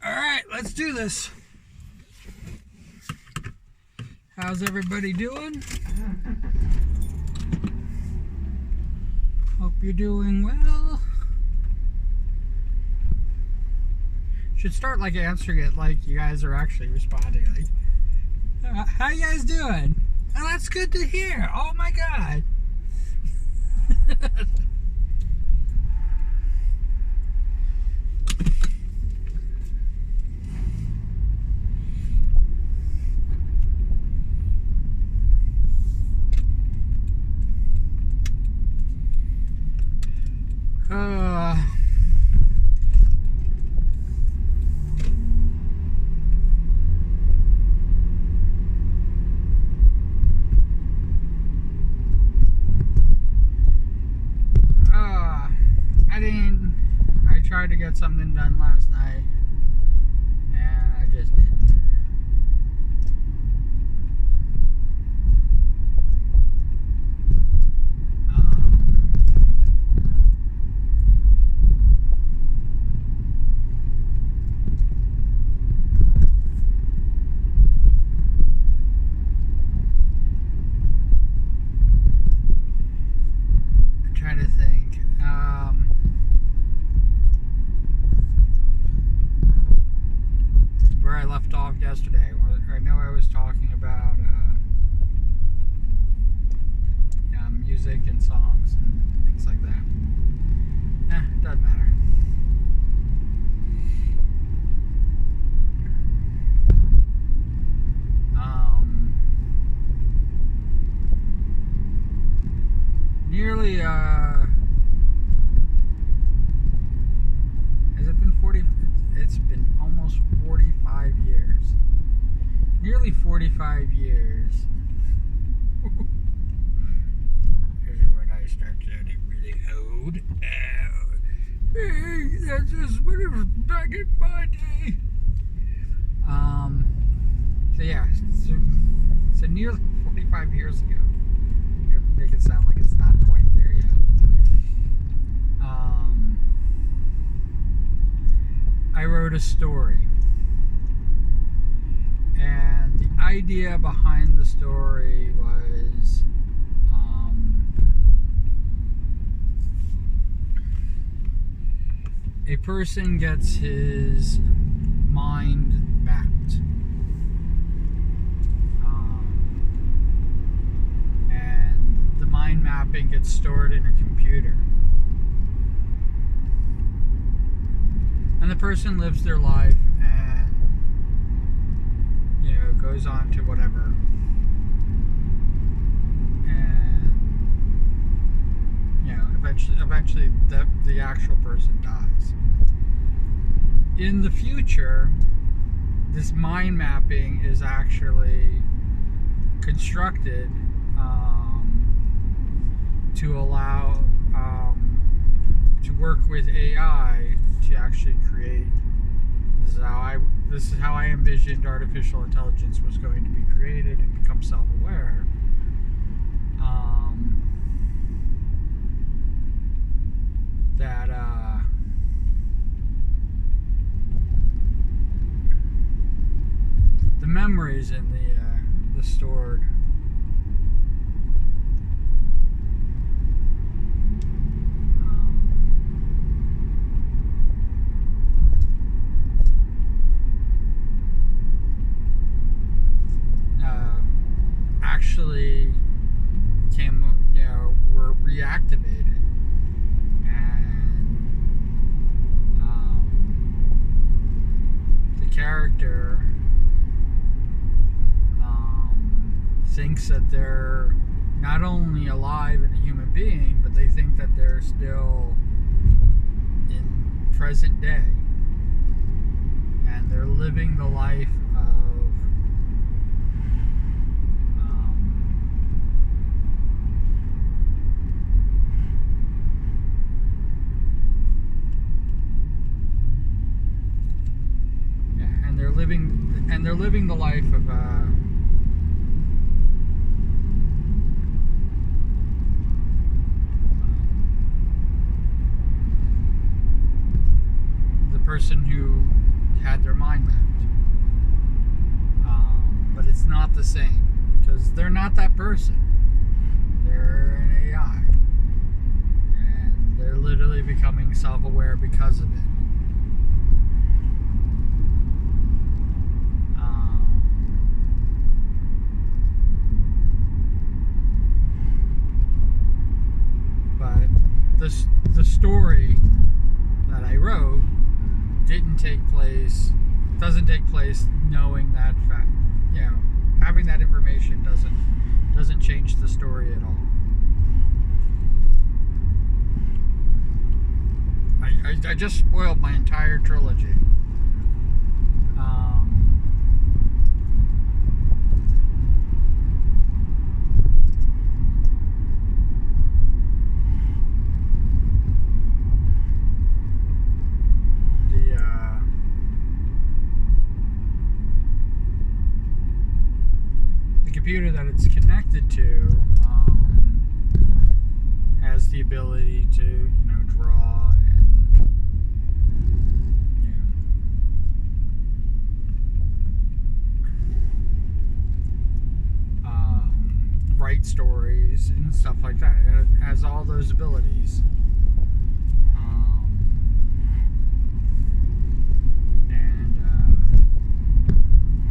Alright, let's do this. How's everybody doing? Hope you're doing well. Should start like answering it like you guys are actually responding. Like, how you guys doing? Oh, that's good to hear. Oh my god. I tried to get something done last night, and I just didn't. I'm trying to think. Where I left off yesterday. I know I was talking about music and songs and things like that. It doesn't matter. Nearly has it been 40? It's been almost 45 years. Nearly 45 years. Here's when I start sounding really old. Hey, that's just when it was back in my day. So yeah, so nearly 45 years ago. Make it sound like it's not quite there yet. I wrote a story, and the idea behind the story was a person gets his mind mapped, and the mind mapping gets stored in a computer. And the person lives their life and, goes on to whatever. And, eventually the actual person dies. In the future, this mind mapping is actually constructed to allow to work with AI to actually create. This is how I envisioned artificial intelligence was going to be created and become self-aware. That the memories in the stored actually were reactivated, and the character thinks that they're not only alive and a human being, but they think that they're still in present day, and they're living the life of they're living the life of the person who had their mind mapped. But it's not the same, because they're not that person. They're an AI. And they're literally becoming self-aware because of it. But the story that I wrote doesn't take place knowing that fact. You know, having that information doesn't change the story at all. I just spoiled my entire trilogy. The computer that it's connected to has the ability to, draw and write stories and stuff like that. It has all those abilities.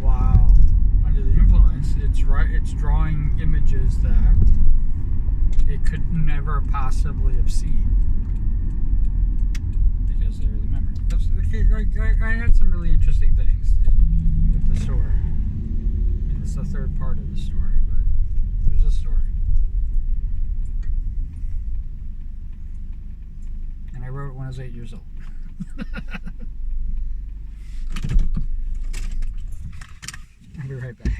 While under the influence, it's drawing images that it could never possibly have seen because they're the memory. I had some really interesting things with the story. And it's the third part of the story, but there's a story. And I wrote it when I was 8 years old. I'll be right back.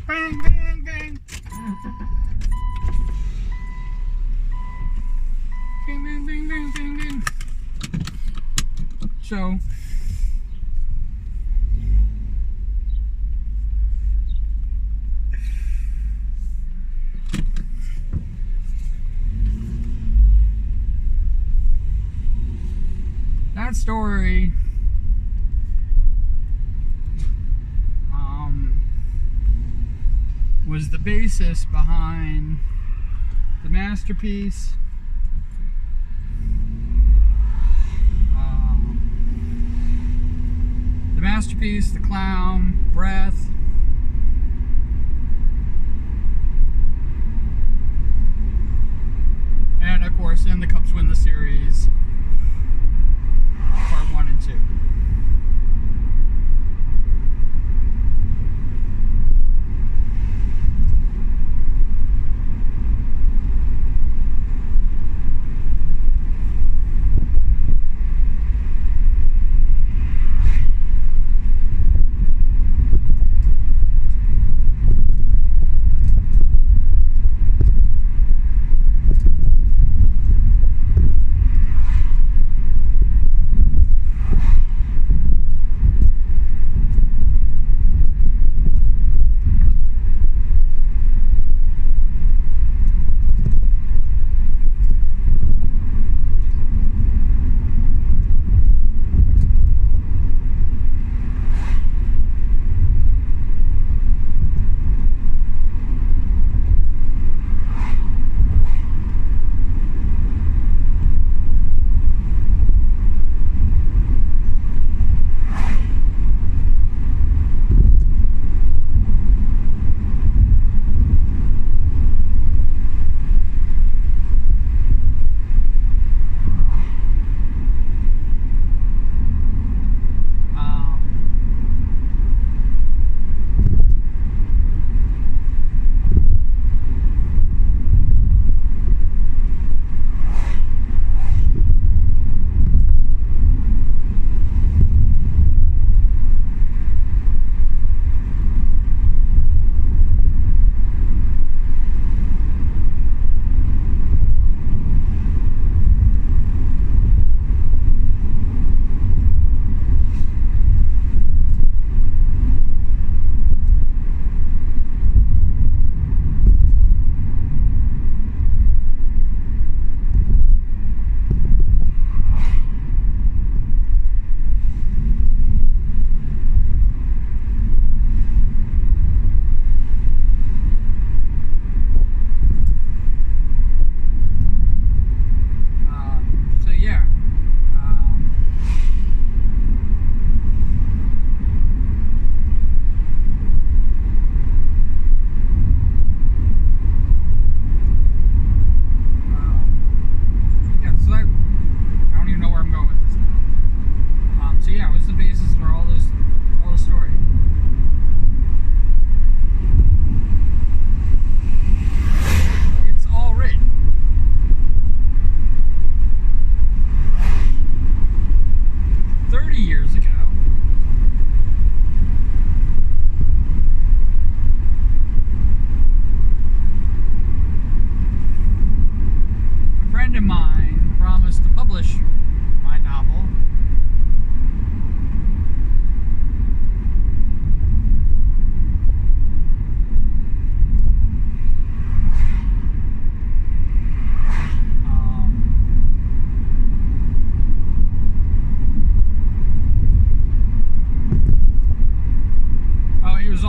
Bang, bang, bang. Bang, bang, bang, bang, bang, bang. So, story was the basis behind the masterpiece. The Clown, Breath, and of course, and the Cubs win the series, part 1 and 2.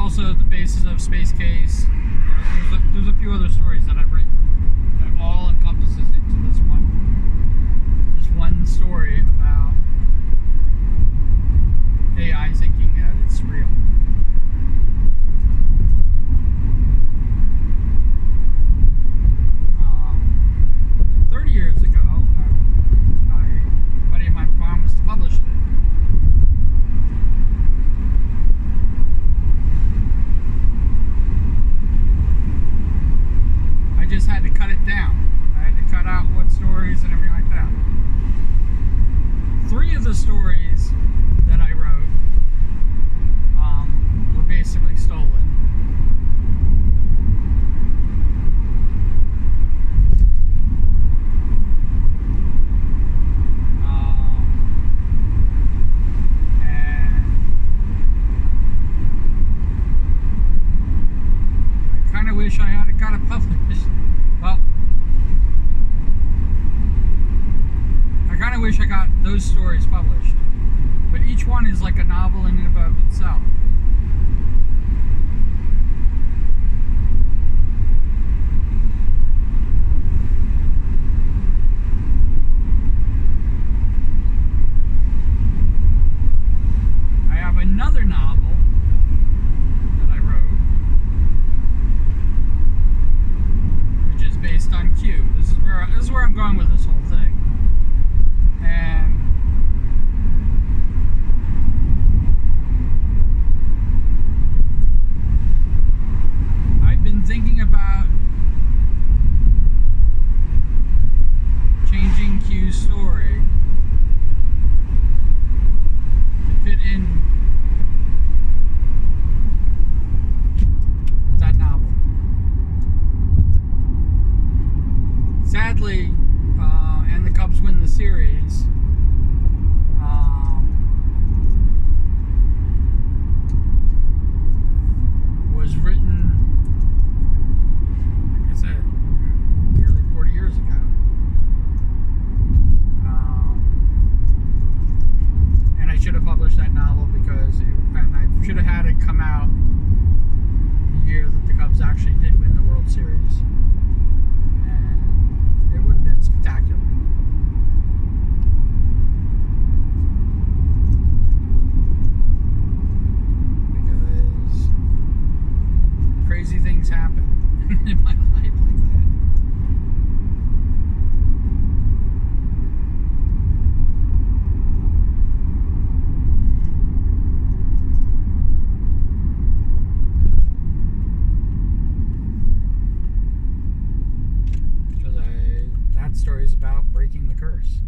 also the basis of Space Case. There's a few other stories that I've written that all encompasses into this one story about AI thinking that it's real. 30 years ago, a buddy of mine promised to publish it. I just had to cut it down. I had to cut out what stories and everything like that. 3 of the stories that I wrote were basically stolen. Wish I had got it published. Well, I kind of wish I got those stories published. But each one is like a novel in and of itself. I have another novel that I wrote, which is based on Q. This is where I'm going with this whole thing. And I've been thinking about changing Q's story to fit in with that novel. Sadly, and the Cubs win the series. Was written, like I said, nearly 40 years ago. And I should have published that novel and I should have had it come out the year that the Cubs actually did win the World Series. And it would have been spectacular. Because crazy things happen in my life like that. Because that story is about breaking the curse.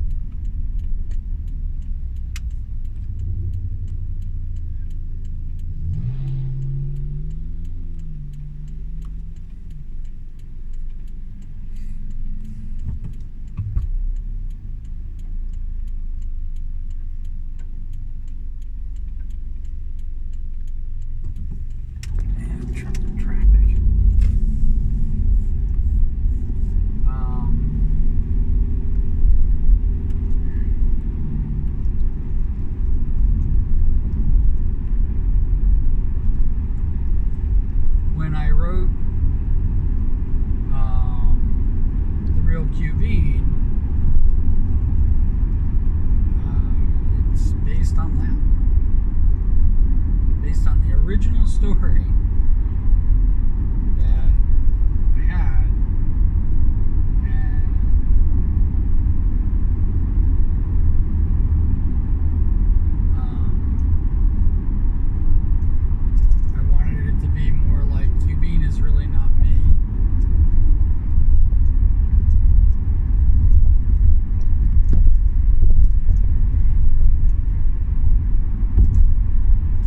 When I wrote The Real Q Bean, it's based on that. Based on the original story that I had. And I wanted it to be more like Q Bean is really not me.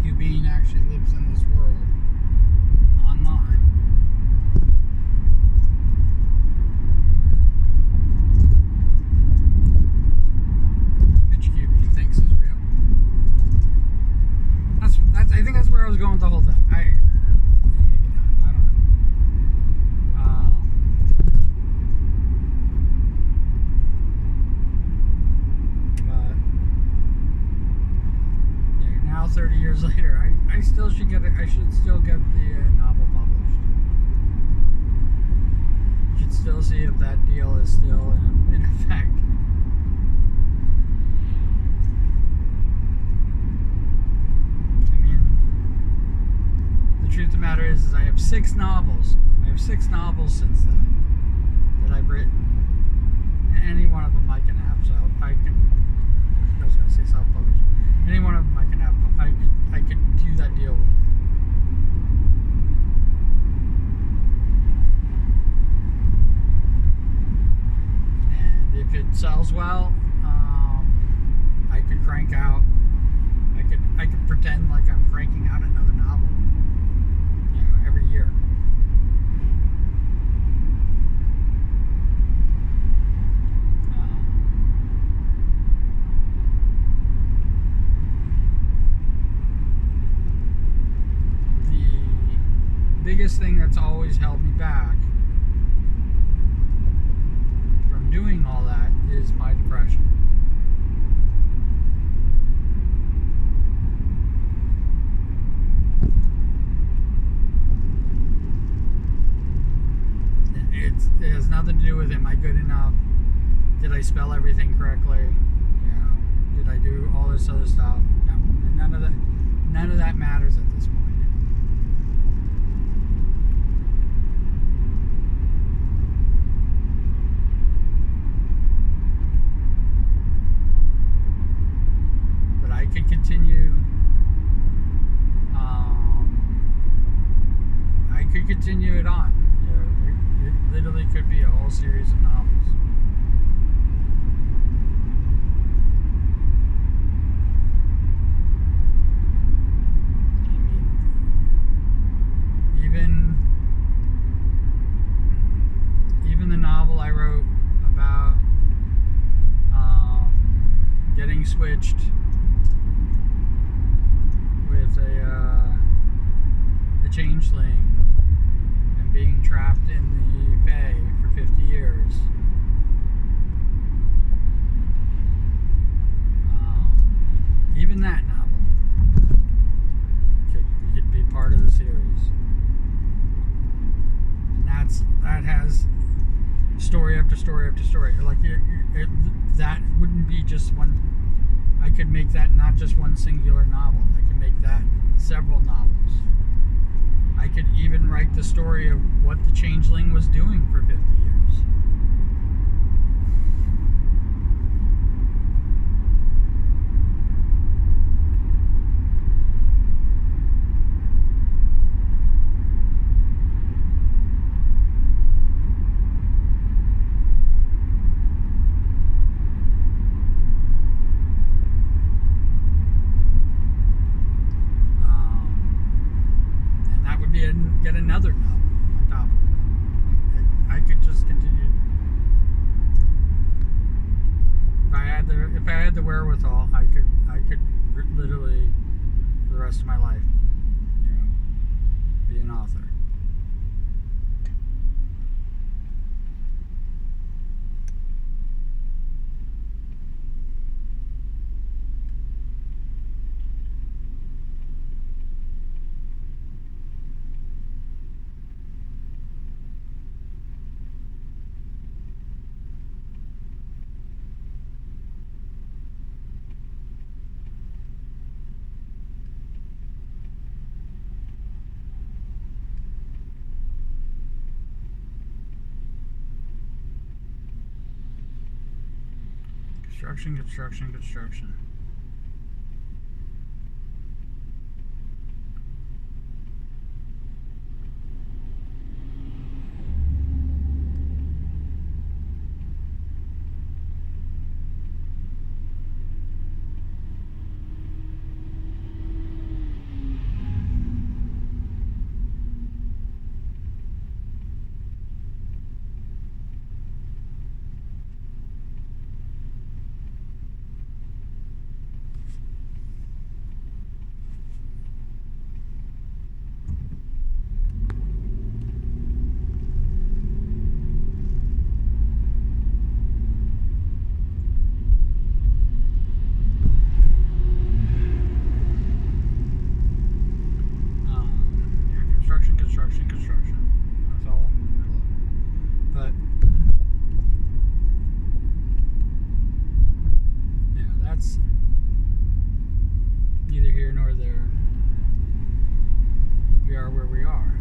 Q Bean actually lives in this world online. Which Q Bean thinks is real. I think that's where I was going with the whole thing. Maybe not. I don't know. But yeah, now 30 years later, I still should get it. I should still get the novel published. You should still see if that deal is still in effect. The truth of the matter is I have 6 novels. I have 6 novels since then that I've written. Any one of them I can have, so I was going to say self-published. Any one of them I can have, I can do that deal with. And if it sells well, I could crank out. I could pretend like I'm cranking out another novel. Every year. The biggest thing that's always held me back from doing all that is my depression. nothing to do with am I good enough? Did I spell everything correctly? Did I do all this other stuff? No, none of that. None of that matters at this point. But I could continue. I could continue it on. It literally could be a whole series of novels. Even the novel I wrote about getting switched with a changeling and being trapped in the Fae for 50 years. Even that novel could be part of the series. And that has story after story after story. That wouldn't be just one. I could make that not just one singular novel. I could make that several novels. I could even write the story of what the changeling was doing for 50 years. Get another novel on top of it. I could just continue. If I had the wherewithal, I could literally for the rest of my life, be an author. Construction. Construction. That's all I'm in the middle of. But that's neither here nor there. We are where we are.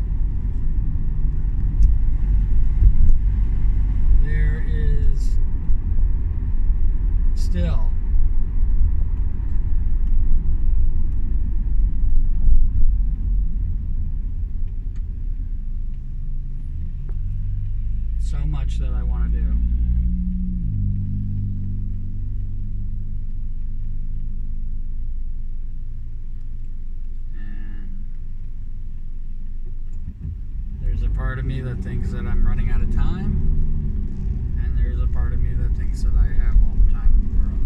There is still so much that I want to do. And there's a part of me that thinks that I'm running out of time, and there's a part of me that thinks that I have all the time in the world.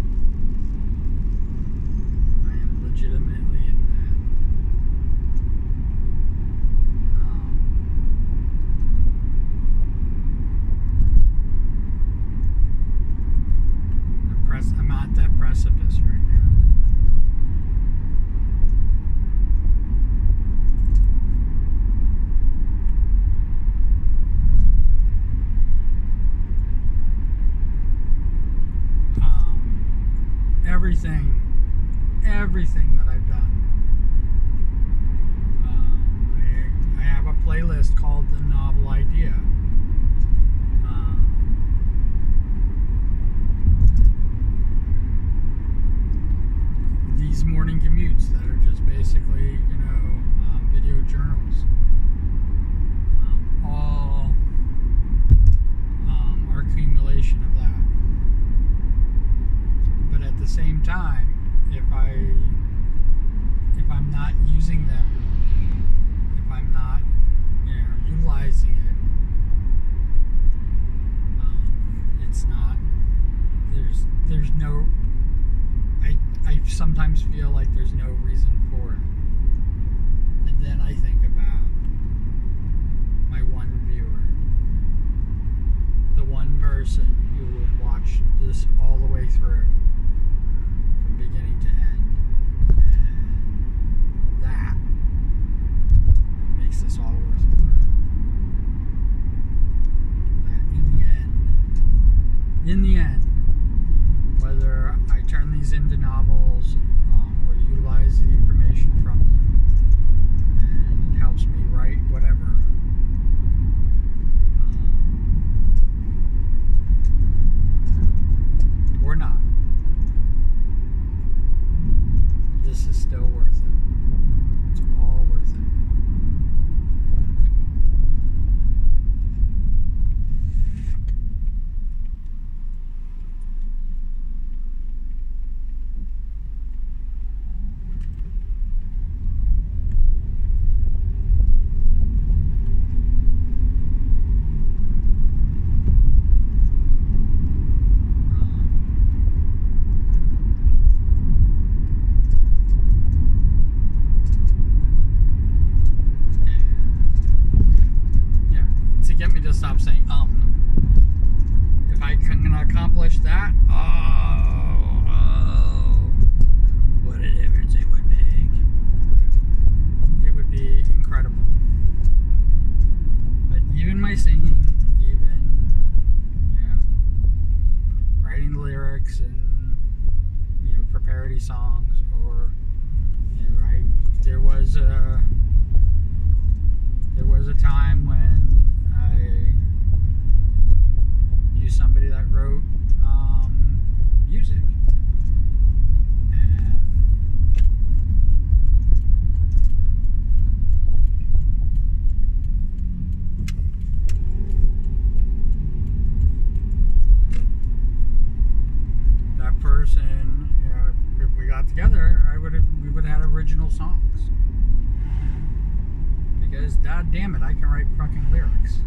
I am legitimately in I'm at that precipice right now. everything that I've done. I have a playlist called The Novel Idea. These morning commutes that are just basically, video journals. All are accumulation of that. But at the same time, if I'm not using them, if I'm not, utilizing it, it's not. There's no. I sometimes feel like there's no reason for it. And then I think about my one viewer, the one person who would watch this all the way through, from beginning to end, and that makes this all worthwhile. That in the end, whether I turn these into novels or utilize the information from them, and it helps me write whatever, or not, this is still worth it. It's all worth it. Get me to stop saying if I can accomplish that, what a difference it would make. It would be incredible. But even my singing, writing the lyrics and for parody songs, or there was a time when I knew somebody that wrote music, and that person, if we got together, we would have had original songs. Because, god damn it, I can write fucking lyrics.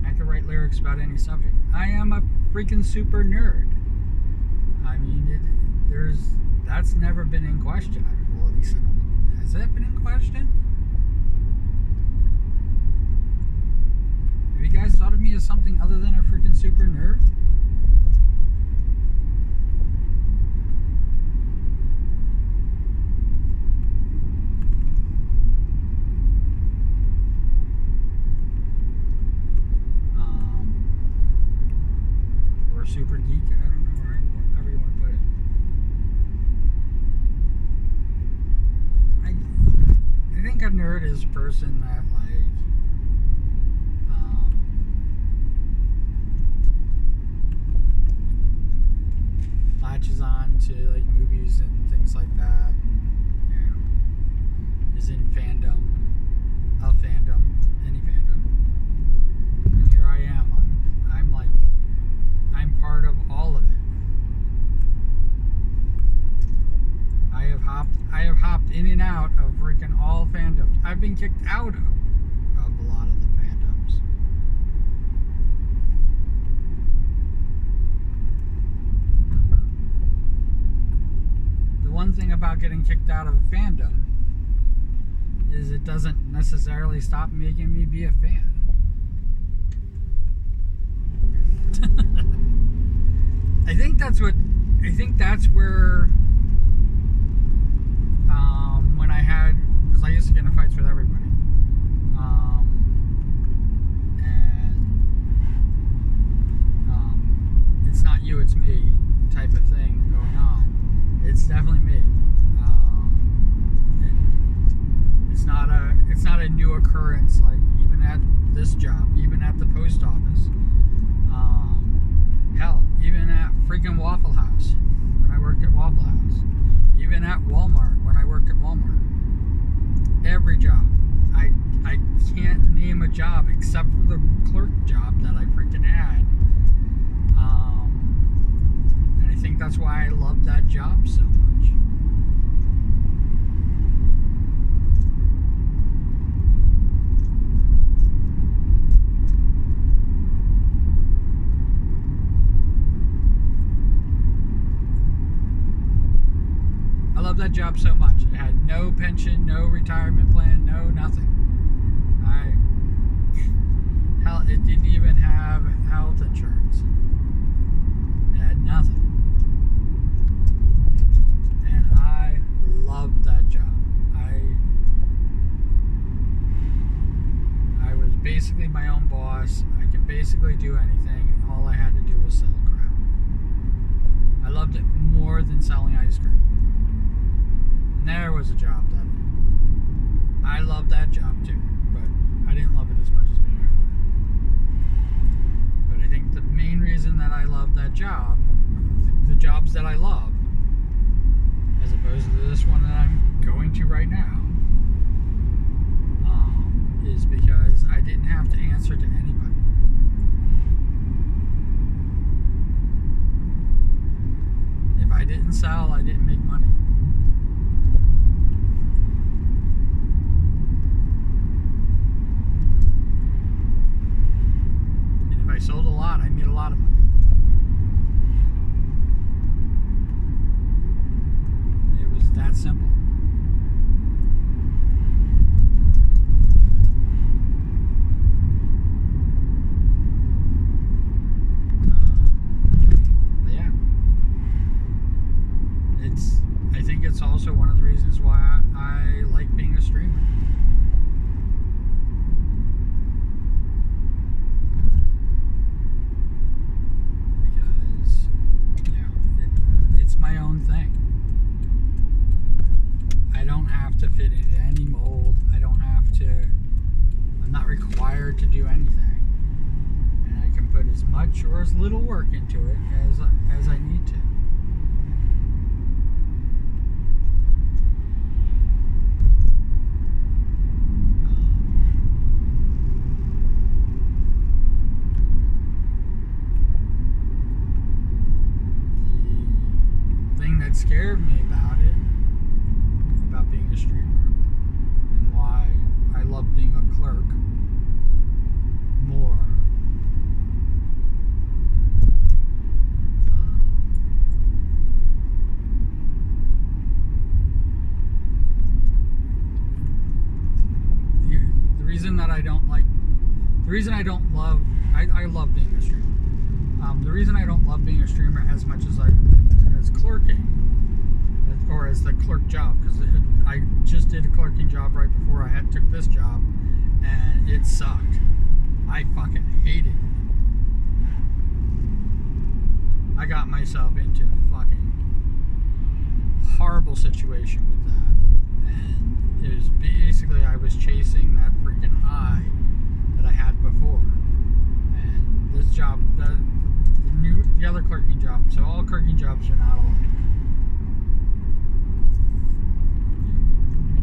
I can write lyrics about any subject. I am a freaking super nerd. I mean, that's never been in question. Well, at least has that been in question? Have you guys thought of me as something other than a freaking super nerd? Super geek, I don't know, however you want to put it. I think a nerd is a person that latches on to movies and things like that. Is in fandom, any fandom. And here I am. I'm part of all of it. I have hopped in and out of freaking all fandoms. I've been kicked out of a lot of the fandoms. The one thing about getting kicked out of a fandom is it doesn't necessarily stop making me be a fan. I think that's where when I had, because I used to get in fights with everybody, and occurrence, like even at this job, even at the post office, hell, even at freaking Waffle House when I worked at Waffle House, even at Walmart when I worked at Walmart. Every job. I can't name a job except for the clerk job that I freaking had. And I think that's why I love that job so much. I love that job so much. It had no pension, no retirement plan, no nothing. Hell, it didn't even have health insurance. It had nothing. And I loved that job. I was basically my own boss. I could basically do anything. All I had to do was sell crap. I loved it more than selling ice cream. And there was a job that I loved that job too, but I didn't love it as much as being a clerk. But I think the main reason that I loved that job, the jobs that I love, as opposed to this one that I'm going to right now, is because I didn't have to answer to anybody. If I didn't sell, I didn't make money. I sold a lot, I made a lot of money. It was that simple. But yeah, I think it's also one of the reasons why I like being a streamer. My own thing. I don't have to fit into any mold. I'm not required to do anything. And I can put as much or as little work into it as I need to. That scared me about being a streamer, and why I love being a clerk more. The reason that I don't like, the reason I don't love, I love being a streamer. The reason I don't love being a streamer as much as clerking, or as the clerk job, because I just did a clerking job right before I took this job, and it sucked. I fucking hated it. I got myself into a fucking horrible situation with that, and it was basically I was chasing that freaking high that I had before, and this job, the other clerking job. So all clerking jobs are not alike.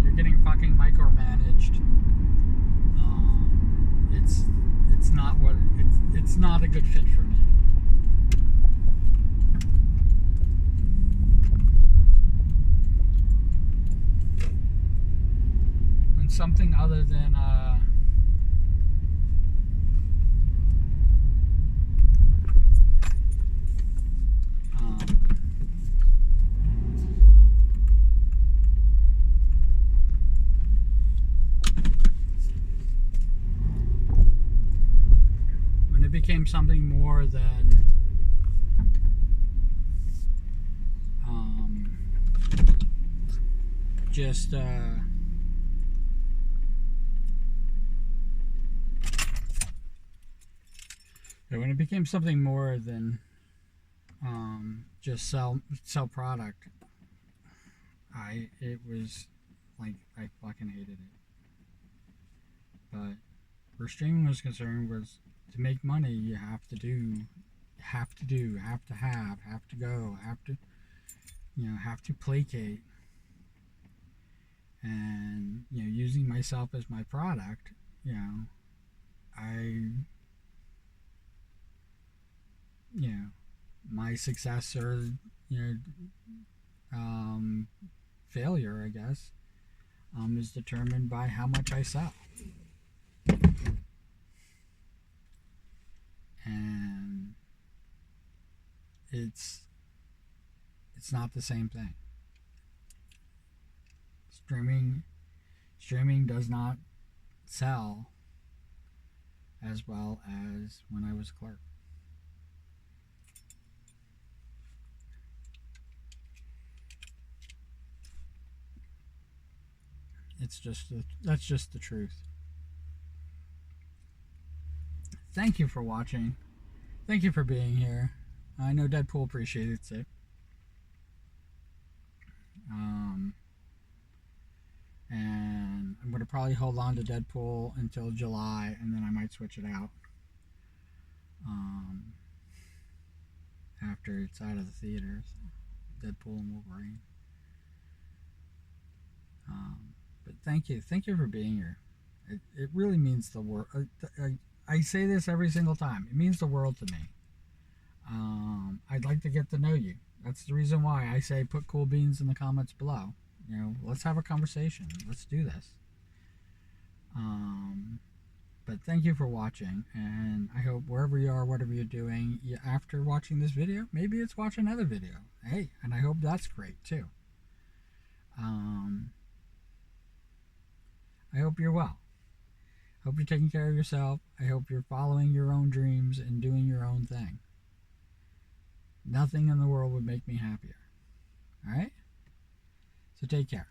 You're getting fucking micromanaged. It's not a good fit for me. And something other than it became something more than just when it became something more than just sell product, it was like I fucking hated it. But where streaming was concerned was to make money, you have to do, have to do, have to go, have to, have to placate. And, using myself as my product, I, you know, my success or, you know, um, failure, I guess, is determined by how much I sell. And it's not the same thing. Streaming does not sell as well as when I was a clerk. That's just the truth. Thank you for watching. Thank you for being here. I know Deadpool appreciates it. And I'm going to probably hold on to Deadpool until July, and then I might switch it out after it's out of the theaters. Deadpool and Wolverine. But thank you for being here. It really means the world. I say this every single time. It means the world to me. I'd like to get to know you. That's the reason why I say put cool beans in the comments below. Let's have a conversation. Let's do this. But thank you for watching, and I hope wherever you are, whatever you're doing, after watching this video, maybe it's watch another video. Hey, and I hope that's great too. I hope you're well. I hope you're taking care of yourself. I hope you're following your own dreams and doing your own thing. Nothing in the world would make me happier. All right? So take care.